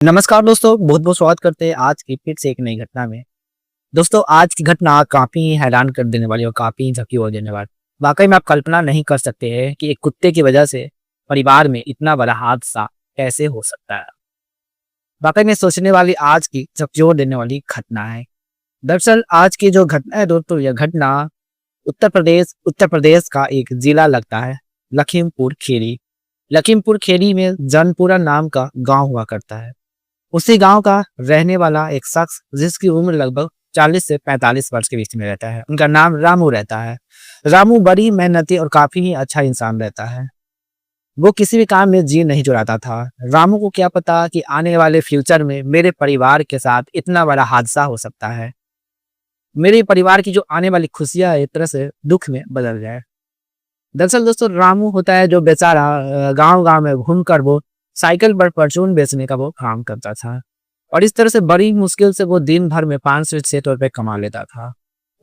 नमस्कार दोस्तों, बहुत बहुत स्वागत करते हैं आज की फिर से एक नई घटना में। दोस्तों, आज की घटना काफ़ी हैरान कर देने वाली और काफ़ी झकी देने वाली। वाकई में आप कल्पना नहीं कर सकते हैं कि एक कुत्ते की वजह से परिवार में इतना बड़ा हादसा कैसे हो सकता है। वाकई में सोचने वाली आज की झकझोर देने वाली घटना है। दरअसल आज की जो घटना है दोस्तों, यह घटना उत्तर प्रदेश का एक जिला लगता है, लखीमपुर खीरी। लखीमपुर खीरी में जनपुरा नाम का गांव हुआ करता है। उसी गांव का रहने वाला एक शख्स जिसकी उम्र लगभग 40 से 45 वर्ष के बीच में रहता है। उनका नाम रामू रहता है। रामू बड़ी मेहनती और काफी ही अच्छा इंसान रहता है। वो किसी भी काम में जी नहीं चुराता था। रामू को क्या पता कि आने वाले फ्यूचर में मेरे परिवार के साथ इतना बड़ा हादसा हो सकता है। मेरे परिवार की जो आने वाली खुशियां एक तरह से दुख में बदल जाए। दरअसल दोस्तों, रामू होता है जो बेचारा गांव गांव में घूमकर वो साइकिल पर परचून बेचने का वो काम करता था। और इस तरह से बड़ी मुश्किल से वो दिन भर में 5 से 6 रुपए कमा लेता था।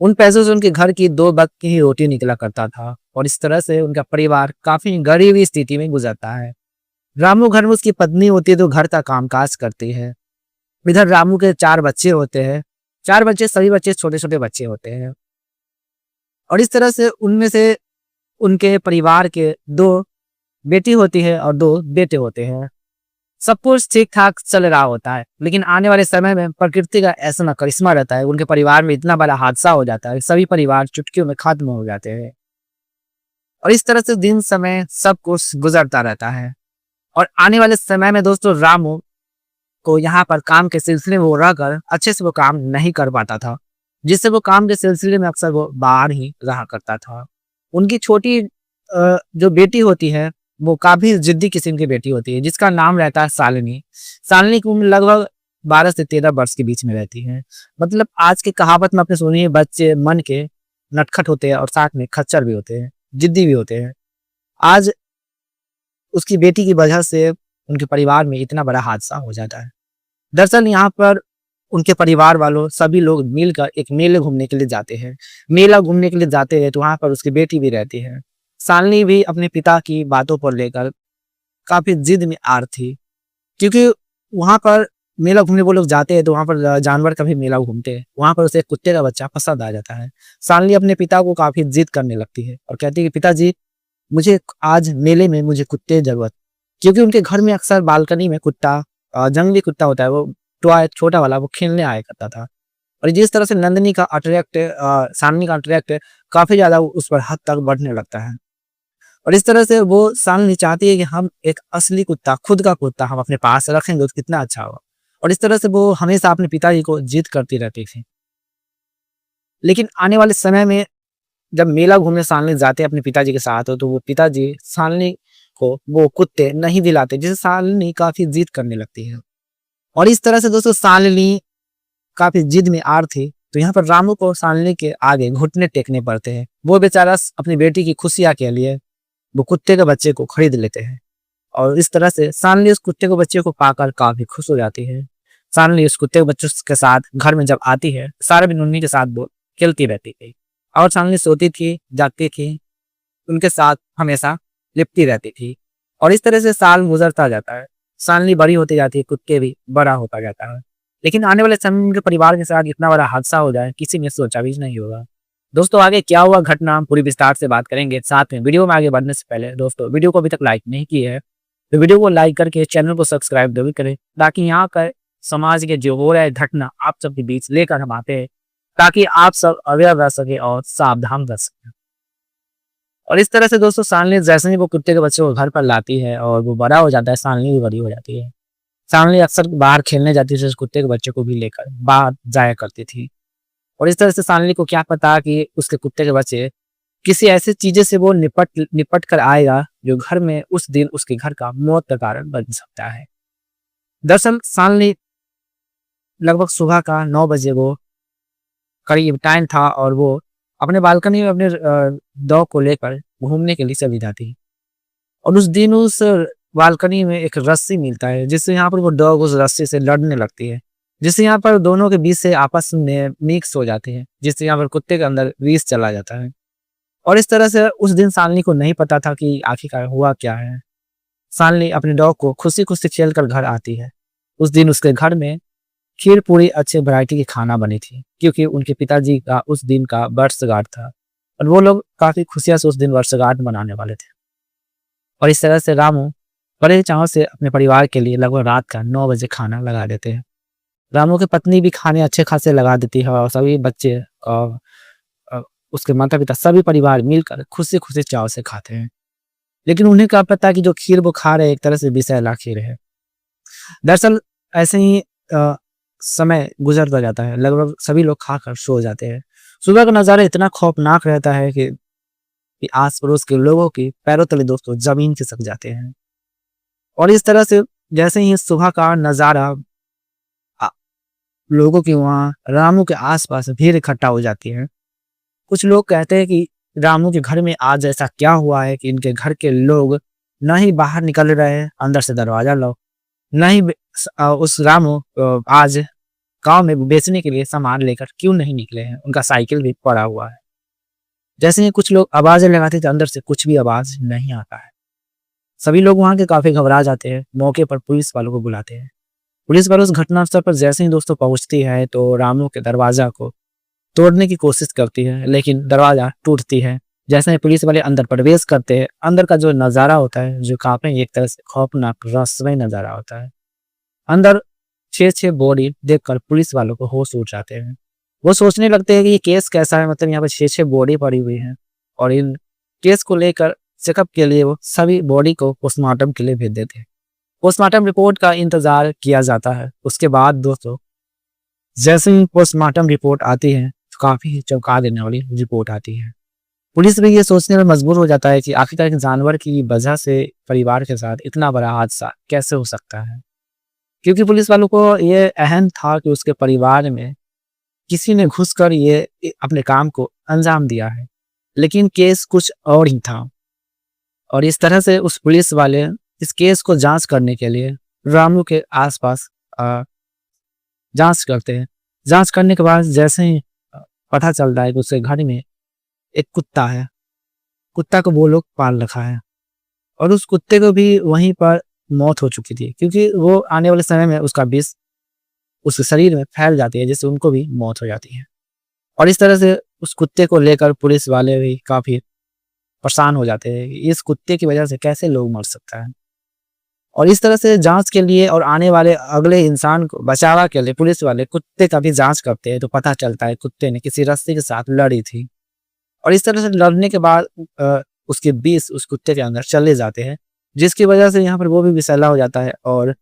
उन पैसों से उनके घर की 2 वक्त की ही रोटी निकला करता था और इस तरह से उनका परिवार काफी गरीबी स्थिति में गुजरता है। रामू घर में उसकी पत्नी होती है तो घर का कामकाज करती है। इधर रामू के 4 बच्चे होते हैं। 4 बच्चे, सभी बच्चे छोटे छोटे बच्चे होते हैं। और इस तरह से उनमें से उनके परिवार के 2 बेटी होती है और 2 बेटे होते हैं। सब कुछ ठीक-ठाक चल रहा होता है, लेकिन आने वाले समय में प्रकृति का ऐसा ना करिश्मा रहता है, उनके परिवार में इतना बड़ा हादसा हो जाता है, सभी परिवार चुटकियों में खत्म हो जाते हैं। और इस तरह से दिन समय सब कुछ गुजरता रहता है। और आने वाले समय में दोस्तों, रामू को यहाँ पर काम के सिलसिले में वो रहकर अच्छे से वो काम नहीं कर पाता था, जिससे वो काम के सिलसिले में अक्सर वो बाहर ही रहा करता था। उनकी छोटी जो बेटी होती है वो काफी जिद्दी किस्म की बेटी होती है, जिसका नाम रहता है शालिनी। शालिनी की उम्र लगभग 12 से 13 वर्ष के बीच में रहती है। मतलब आज की कहावत में आपने सुनी है, बच्चे मन के नटखट होते हैं और साथ में खच्चर भी होते हैं, जिद्दी भी होते हैं। आज उसकी बेटी की वजह से उनके परिवार में इतना बड़ा हादसा हो जाता है। दरअसल यहाँ पर उनके परिवार वालों सभी लोग मिलकर एक मेले घूमने के लिए जाते हैं। मेला घूमने के लिए जाते हैं तो वहाँ पर उसकी बेटी भी रहती है। शालिनी भी अपने पिता की बातों पर लेकर काफी जिद में आर थी, क्योंकि वहां पर मेला घूमने वो लोग जाते हैं तो वहां पर जानवर का भी मेला घूमते हैं। वहां पर उसे एक कुत्ते का बच्चा पसंद आ जाता है। शालिनी अपने पिता को काफी जिद करने लगती है और कहती है कि पिताजी, मुझे आज मेले में मुझे कुत्ते की जरूरत। क्योंकि उनके घर में अक्सर बालकनी में कुत्ता, जंगली कुत्ता होता है, वो टॉय छोटा वाला, वो खेलने आया करता था। और जिस तरह से नंदिनी का अट्रैक्ट, शालिनी का अट्रैक्ट काफी ज्यादा उस पर हद तक बढ़ने लगता है। और इस तरह से वो शालिनी चाहती है कि हम एक असली कुत्ता, खुद का कुत्ता हम अपने पास रखेंगे तो कितना अच्छा होगा। और इस तरह से वो हमेशा अपने पिताजी को जिद करती रहती थी। लेकिन आने वाले समय में जब मेला घूमने शालिनी जाते अपने पिताजी के साथ, तो वो पिताजी शालिनी को वो कुत्ते नहीं दिलाते, जिससे शालिनी काफी जिद करने लगती है। और इस तरह से दोस्तों, शालिनी काफी जिद में आर थी तो यहाँ पर रामू को शालिनी के आगे घुटने टेकने पड़ते हैं। वो बेचारा अपनी बेटी की खुशियां के लिए वो कुत्ते के बच्चे को खरीद लेते हैं। और इस तरह से शालिनी उस कुत्ते के बच्चे को पाकर काफी खुश हो जाती है। शालिनी उस कुत्ते के बच्चों के साथ घर में जब आती है, सारा दिन उन्हीं के साथ वो खेलती रहती थी और शालिनी सोती थी, जागती थी, उनके साथ हमेशा लिपटी रहती थी। और इस तरह से साल गुजरता जाता है। शालिनी बड़ी होती जाती है, कुत्ते भी बड़ा होता जाता है। लेकिन आने वाले समय में उनके परिवार के साथ इतना बड़ा हादसा हो जाए, किसी ने सोचा भी नहीं होगा। दोस्तों, आगे क्या हुआ घटना हम पूरी विस्तार से बात करेंगे। साथ में वीडियो में आगे बढ़ने से पहले दोस्तों, वीडियो को अभी तक लाइक नहीं किया है तो वीडियो को लाइक करके चैनल को सब्सक्राइब जरूर करें, ताकि यहाँ का समाज के जो हो रहा है घटना आप सबके बीच लेकर हम आते हैं, ताकि आप सब अवेयर रह सके और सावधान रह सके। और इस तरह से दोस्तों, शालिनी जैसे ही वो कुत्ते के बच्चे को घर पर लाती है और वो बड़ा हो जाता है, शालिनी भी बड़ी हो जाती है। शालिनी अक्सर बाहर खेलने जाती थी, उस कुत्ते के बच्चे को भी लेकर बाहर जाया करती थी। और इस तरह से शालिनी को क्या पता कि उसके कुत्ते के बच्चे किसी ऐसी चीजें से वो निपट कर आएगा जो घर में उस दिन उसके घर का मौत का कारण बन सकता है। दरअसल शालिनी लगभग सुबह का 9 बजे वो करीब टाइम था और वो अपने बालकनी में अपने डॉग को लेकर घूमने के लिए चली जाती। और उस दिन उस बालकनी में एक रस्सी मिलता है, जिससे यहाँ पर वो डॉग उस रस्सी से लड़ने लगती है, जिससे यहाँ पर दोनों के बीच से आपस में मिक्स हो जाते हैं, जिससे यहाँ पर कुत्ते के अंदर विष चला जाता है। और इस तरह से उस दिन शालिनी को नहीं पता था कि आखिरकार हुआ क्या है। शालिनी अपने डॉग को खुशी खुशी खेल कर घर आती है। उस दिन उसके घर में खीर पूरी अच्छे वैरायटी की खाना बनी थी, क्योंकि उनके पिताजी का उस दिन का वर्षगांठ था और वो लोग काफ़ी खुशियाँ से उस दिन वर्षगांठ मनाने वाले थे। और इस तरह से रामू बड़े चाव से अपने परिवार के लिए लगभग रात का 9 बजे खाना लगा देते हैं। रामू की पत्नी भी खाने अच्छे खासे लगा देती है और सभी बच्चे और अ, उसके माता-पिता सभी परिवार मिलकर खुशी-खुशी चाव से खाते हैं। लेकिन उन्हें क्या पता कि जो खीर वो खा रहे हैं एक तरह से विषैला खीर है। दरअसल ऐसे ही समय गुज़रता जाता है, लगभग सभी लोग खाकर सो जाते हैं। सुबह का नज़ारा इतना खौफनाक रहता है कि आस-पड़ोस के लोगों के पैरों तले दोस्तों ज़मीन खिसक जाते हैं। और इस तरह से जैसे ही सुबह का नज़ारा अ, लोगों के वहाँ रामू के आस-पास भीड़ इकट्ठा हो जाती है। कुछ लोग कहते हैं कि रामू के घर में आज ऐसा क्या हुआ है कि इनके घर के लोग ना ही बाहर निकल रहे हैं, अंदर से दरवाज़ा लॉक, ना ही उस रामू आज गाँव में बेचने के लिए सामान लेकर क्यों नहीं निकले हैं, उनका साइकिल भी पड़ा हुआ है। जैसे ही कुछ लोग आवाज़ें लगाते थे, अंदर से कुछ भी आवाज़ नहीं आता है। सभी लोग वहाँ के काफ़ी घबरा जाते हैं, मौके पर पुलिस वालों को बुलाते हैं। पुलिस वाले उस घटनास्थल पर जैसे ही दोस्तों पहुँचती है, तो रामू के दरवाज़ा को तोड़ने की कोशिश करती है, लेकिन दरवाज़ा टूटती है। जैसे ही पुलिस वाले अंदर प्रवेश करते हैं, अंदर का जो नज़ारा होता है, जो काफ़ी एक तरह से खौफनाक रहस्यमय नज़ारा होता है। अंदर 6-6 बॉडी देखकर पुलिस वालों को होश उड़ जाते हैं। वो सोचने लगते हैं कि ये केस कैसा है, मतलब यहाँ पे 6-6 बॉडी पड़ी हुई हैं और इन केस को लेकर चेकअप के लिए वो सभी बॉडी को पोस्टमार्टम के लिए भेज देते हैं। पोस्टमार्टम रिपोर्ट का इंतज़ार किया जाता है। उसके बाद दोस्तों जैसे ही पोस्टमार्टम रिपोर्ट आती है, तो काफ़ी चौंका देने वाली रिपोर्ट आती है। पुलिस भी ये सोचने में मजबूर हो जाता है कि आखिरकार एक जानवर की वजह से परिवार के साथ इतना बड़ा हादसा कैसे हो सकता है? क्योंकि पुलिस वालों को ये अहम था कि उसके परिवार में किसी ने घुसकर ये अपने काम को अंजाम दिया है, लेकिन केस कुछ और ही था। और इस तरह से उस पुलिस वाले इस केस को जांच करने के लिए रामू के आसपास जांच करते हैं। जांच करने के बाद जैसे ही पता चलता है कि उसके घर में एक कुत्ता है, कुत्ता को वो लोग पाल रखा है और उस कुत्ते को भी वहीं पर मौत हो चुकी थी, क्योंकि वो आने वाले समय में उसका विष उसके शरीर में फैल जाती है, जिससे उनको भी मौत हो जाती है। और इस तरह से उस कुत्ते को लेकर पुलिस वाले भी काफ़ी परेशान हो जाते हैं कि इस कुत्ते की वजह से कैसे लोग मर सकता है। और इस तरह से जांच के लिए और आने वाले अगले इंसान को बचावा के लिए पुलिस वाले कुत्ते का भी जांच करते हैं, तो पता चलता है कुत्ते ने किसी रस्सी के साथ लड़ी थी। और इस तरह से लड़ने के बाद उसके विष उस कुत्ते के अंदर चले जाते हैं, जिसकी वजह से यहाँ पर वो भी विषैला हो जाता है और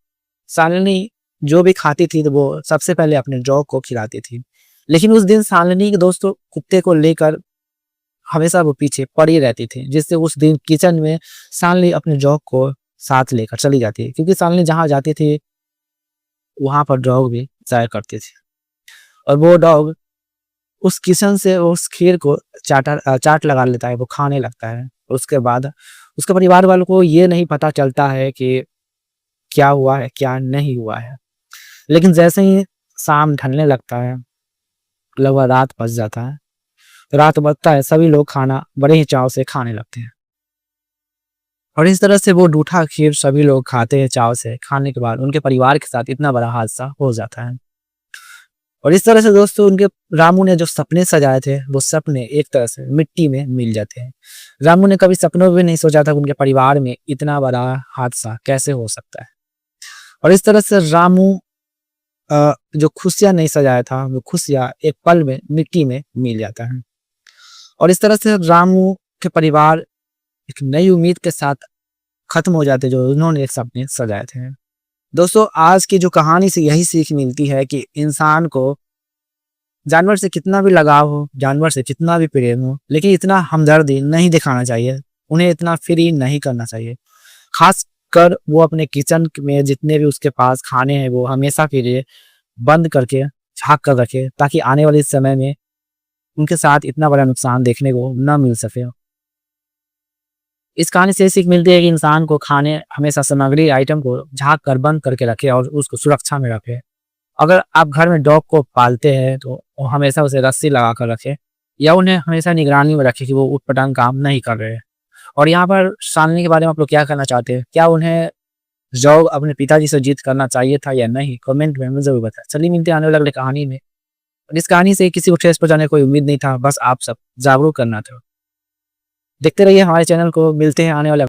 शालिनी जो भी खाती थी तो वो सबसे पहले अपने डॉग को खिलाती थी। लेकिन उस दिन शालिनी के दोस्तों कुत्ते को लेकर हमेशा वो पीछे पड़ी रहती थी, जिससे उस दिन किचन में शालिनी अपने डॉग को साथ लेकर चली जाती है, क्योंकि शालिनी जहाँ जाती थी वहाँ पर डॉग भी जाया करती थी और वो डॉग उस किचन से उस खीर को चाट लगा लेता है, वो खाने लगता है। उसके बाद उसके परिवार वालों को ये नहीं पता चलता है कि क्या हुआ है, क्या नहीं हुआ है। लेकिन जैसे ही शाम ढलने लगता है, लगभग रात बज जाता है, रात बजता है, सभी लोग खाना बड़े ही चाव से खाने लगते हैं और इस तरह से वो रूठा खीर सभी लोग खाते हैं चाव से। खाने के बाद उनके परिवार के साथ इतना बड़ा हादसा हो जाता है और इस तरह से दोस्तों उनके रामू ने जो सपने सजाए थे, वो सपने एक तरह से मिट्टी में मिल जाते हैं। रामू ने कभी सपनों में भी नहीं सोचा था कि उनके परिवार में इतना बड़ा हादसा कैसे हो सकता है। और इस तरह से रामू जो खुशियाँ नहीं सजाया था, वो खुशियाँ एक पल में मिट्टी में मिल जाता है और इस तरह से रामू के परिवार एक नई उम्मीद के साथ खत्म हो जाते, जो उन्होंने एक सपने सजाए थे। दोस्तों आज की जो कहानी से यही सीख मिलती है कि इंसान को जानवर से कितना भी लगाव हो, जानवर से कितना भी प्रेम हो, लेकिन इतना हमदर्दी नहीं दिखाना चाहिए, उन्हें इतना फ्री नहीं करना चाहिए। खास कर वो अपने किचन में जितने भी उसके पास खाने हैं वो हमेशा के लिए बंद करके झाँक कर रखे, ताकि आने वाले समय में उनके साथ इतना बड़ा नुकसान देखने को ना मिल सके। इस कहानी से ये सीख मिलती है कि इंसान को खाने हमेशा सामग्री आइटम को झाँक कर बंद करके रखे और उसको सुरक्षा में रखे। अगर आप घर में डॉग को पालते हैं तो हमेशा उसे रस्सी लगा कर रखें या उन्हें हमेशा निगरानी में रखें कि वो ऊट-पटांग काम नहीं कर रहे हैं। और यहाँ पर शालिनी के बारे में आप लोग क्या कहना चाहते हैं? क्या उन्हें जॉब अपने पिताजी से जीत करना चाहिए था या नहीं, कमेंट में हमें ज़रूर बताएं। चलिए मिलते हैं आने वाली अगली कहानी में। और इस कहानी से किसी को ठेस पहुँचाने की कोई उम्मीद नहीं था, बस आप सब जागरूक करना था। देखते रहिए हमारे चैनल को, मिलते हैं आने वाले